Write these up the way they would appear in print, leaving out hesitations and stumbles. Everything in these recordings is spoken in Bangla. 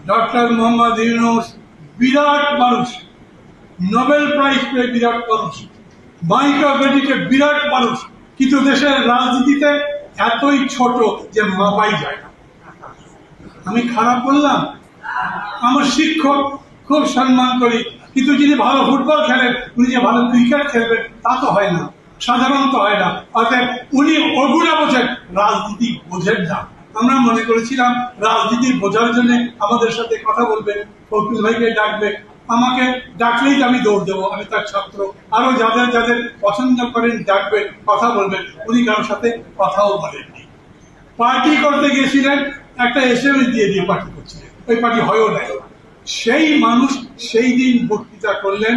ডক্টর মোহাম্মদ ইউনূস বিরাট মানুষ, নোবেল প্রাইজ পেয়ে বিরাট মানুষ, মাইক্রো ক্রেডিটে বিরাট মানুষ, কিন্তু দেশের রাজনীতিতে এতই ছোট যে মাপাই যায় না। আমি খারাপ বললাম? আমার শিক্ষক খুব সম্মান করি, কিন্তু যিনি ভালো ফুটবল খেলেন, উনি যে ভালো ক্রিকেট খেলবেন তা তো হয় না, সাধারণত হয় না। অর্থাৎ উনি ওগুলা বোঝেন, রাজনীতি বোঝেন না। আমরা মনে করেছিলাম রাজনীতি বোঝার জন্য আমাদের সাথে কথা বলবে, ফখরুল ভাইকে ডাকবে, আমাকে ডাকলেই আমি দৌড় দেবো, আমি তার ছাত্র। আরো যাদের যাদের পছন্দ করেন ডাকবেন, কথা বলবেন, উনি কারোর সাথে কথাও বলেননি। পার্টি করতে গিয়েছিলেন, একটা SMS দিয়ে দিয়ে পার্টি করছিলেন, ওই পার্টি হয়েও নাই। সেই মানুষ সেই দিন বক্তৃতা করলেন,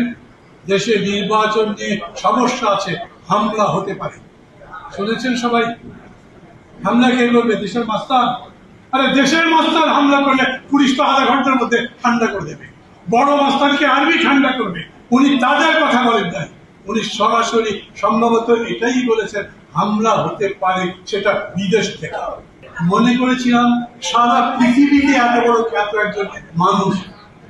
দেশে নির্বাচন নিয়ে সমস্যা আছে, হামলা হতে পারে। শুনেছেন সবাই? হামলা কে করবে? দেশের মাস্টার। আরে দেশের মাস্টার হামলা করলে পুলিশ তো আধা ঘন্টার মধ্যে ঠান্ডা করে দেবে। বড় মাস্টারকে আর্মি ঠান্ডা করবে। উনি তাদের কথা বলেন নাই, উনি সরাসরি সম্ভবত এটাই বলেছেন, হামলা হতে পারে, সেটা বিদেশ থেকে। মনে করেছিলাম সারা পৃথিবীতে এত বড় খ্যাত একজন মানুষ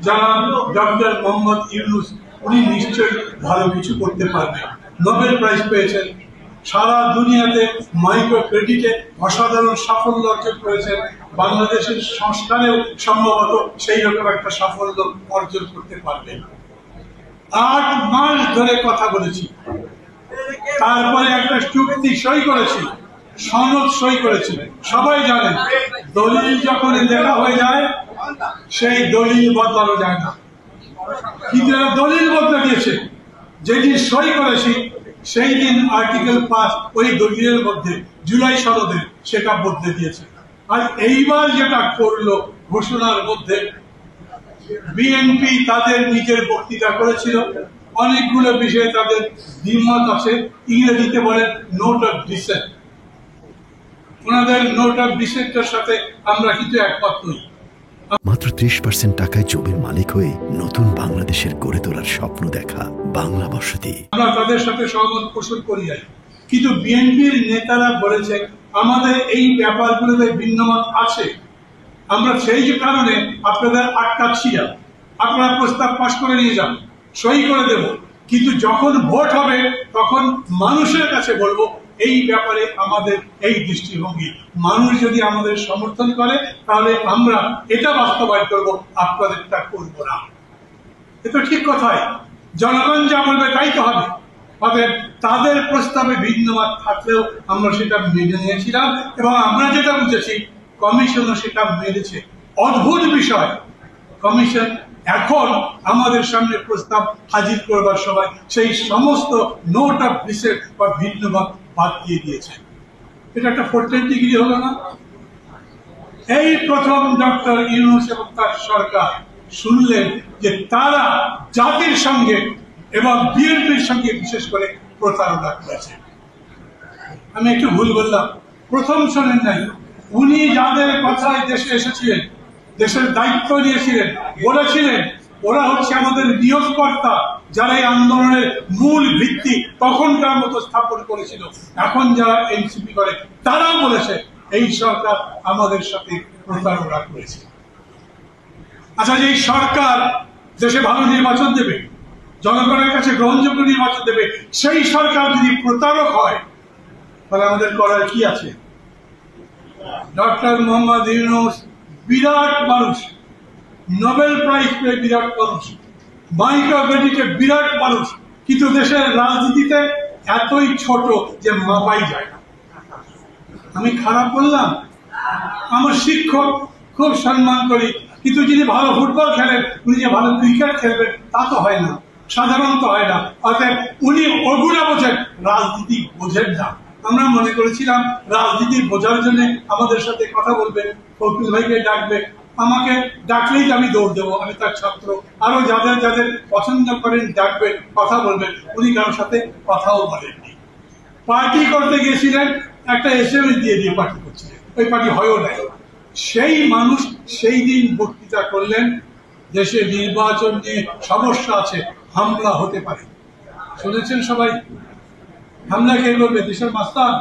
যারা ডক্টর মোহাম্মদ ইউনূস, উনি নিশ্চয়ই ভালো কিছু করতে পারবেন। নোবেল প্রাইজ পেয়েছেন, সারা দুনিয়াতে মাইক্রো ক্রেডিটে অসাধারণ সাফল্য অর্জন করেছেন, বাংলাদেশের সংস্কারেও সম্ভবত সেই রকম একটা সাফল্য অর্জন করতে পারবেন। 8 মাস ধরে কথা বলেছি, তারপরে একটা চুক্তি সই করেছি, সনদ সই করেছি। সবাই জানেন দলিল যখন লেখা হয়ে যায় সেই দলিল বদলানো যায় না, কিন্তু দলিল বদলে দিয়েছে। যেদিন সই করেছি সেই দিন আর্টিকেল 5 ওই দলিলের মধ্যে জুলাই সনদে সেটা বদলে দিয়েছে। আর এইবার যেটা করলো ঘোষণার মধ্যে, বিএনপি তাদের নিজের বক্তৃতা করেছিল, অনেকগুলো বিষয়ে তাদের দ্বিমত আছে, ইংরেজিতে বলে নোট অফ ডিসেন্ট। ওনাদের নোট অফ ডিসেন্টের সাথে আমরা কিন্তু একমত নই। মাত্র 30% টাকায় জমির মালিক হয়ে নতুন বাংলাদেশের গড়ে তোলার স্বপ্ন দেখা বাংলা বসতি। আমরা তাদের সাথে সহমত পোষণ করি নাই, কিন্তু বিএনপির নেতারা বলেছে আমাদের এই ব্যাপারগুলোতে ভিন্নমত আছে, আমরা সেই কারণে আপনাদের আটকাচ্ছি না, আপনারা প্রস্তাব পাশ করে নিয়ে যান, সই করে দেব, কিন্তু যখন ভোট হবে তখন মানুষের কাছে বলবো এই ব্যাপারে আমাদের এই দৃষ্টিভঙ্গি। মানুষ যদি আমাদের সমর্থন করে তাহলে আমরা এটা বাস্তবায়ন করব, আপনাদেরটা করব না। এটা ঠিক কথাই, জনগণ যা বলবে তাই তো হবে। অতএব তাদের প্রস্তাবে ভিন্নমত থাকলেও আমরা সেটা মেনে নিয়েছিলাম, এবং আমরা যেটা বুঝেছি কমিশনও সেটা মেনেছে। অদ্ভুত বিষয়, কমিশন এখন আমাদের সামনে প্রস্তাব হাজির করবার সময় সেই সমস্ত নোট অফ ডিসেন্ট বা ভিন্নমত বাদ দিয়ে দিয়েছে। এটা একটা 410 ডিগ্রি হলো না? এই প্রথম ডক্টর ইউনূস এবং তার সরকার শুনলেন যে তারা জাতির সঙ্গে এবং বিএনপির সঙ্গে বিশেষ করে প্রতারণা করেছে। আমি একটু ভুল বললাম, প্রথম শোনেন নাই, উনি যাদের কথায় দেশে এসেছিলেন, দেশের দায়িত্ব নিয়েছিলেন, বলেছিলেন ওরা হচ্ছে আমাদের নিয়োগকর্তা, যারা এই আন্দোলনের মূল ভিত্তি তখনকার মতো স্থাপন করেছিল। এখন যারা এনসিপি করে তারাও বলেছে এই সরকার আমাদের সাথে প্রতারণা করেছে। আচ্ছা, যে সরকার দেশে ভালো নির্বাচন দেবে, জনগণের কাছে গ্রহণযোগ্য নির্বাচন দেবে, সেই সরকার যদি প্রতারক হয় তাহলে আমাদের করার কি আছে? ডক্টর মোহাম্মদ ইউনূস বিরাট মানুষ, নোবেল প্রাইজ পেয়ে বিরাট মানুষ, মাইক্রো ক্রেডিটে বিরাট মানুষ, কিন্তু দেশের রাজনীতিতে এতই ছোট যে মাপাই যায় না। আমি খারাপ বললাম? আমার শিক্ষক খুব সম্মান করি, কিন্তু যিনি ভালো ফুটবল খেলেন, উনি যে ভালো ক্রিকেট খেলবেন তা তো হয় না, সাধারণত হয় না। অর্থাৎ উনি ওগুলা বোঝেন, রাজনীতি বোঝেন না। আমরা মনে করেছিলাম রাজনীতি বোঝার জন্য আমাদের সাথে কথা বলবে, ফখরুল ভাইকে ডাকবে, আমাকে ডাকলেই আমি দৌড় দেবো, আমি তার ছাত্র। আরো যাদের যাদের পছন্দ করেন ডাকবেন, কথা বলবেন, উনি কারোর সাথে কথাও বলেননি। পার্টি করতে গিয়েছিলেন, একটা SMS দিয়ে দিয়ে পার্টি করছিলেন, ওই পার্টি হয়েও নাই। সেই মানুষ সেই দিন বক্তৃতা করলেন, দেশে নির্বাচন নিয়ে সমস্যা আছে, হামলা হতে পারে। শুনেছেন সবাই? হামলা কে করবে? দেশের মাস্টার।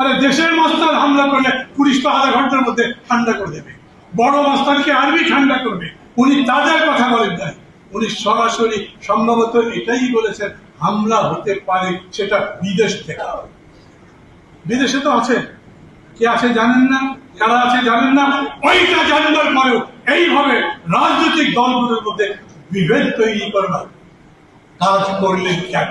আরে দেশের মাস্টার হামলা করলে পুলিশ তো আধা ঘন্টার মধ্যে ঠান্ডা করে দেবে। বড় মাস্টারকে আরবি ঠান্ডা করবে, উনি তাদের কথা বলেন নাই। উনি সরাসরি সম্ভবত এটাই বলেছেন হামলা হতে পারে, সেটা বিদেশ থেকে। বিদেশে তো আছে, কে আছে জানেন না, কারা আছে জানেন না। ওইটা জানবার পরেও এইভাবে রাজনৈতিক দলগুলোর মধ্যে বিভেদ তৈরি করবার কাজ করলেন কেন?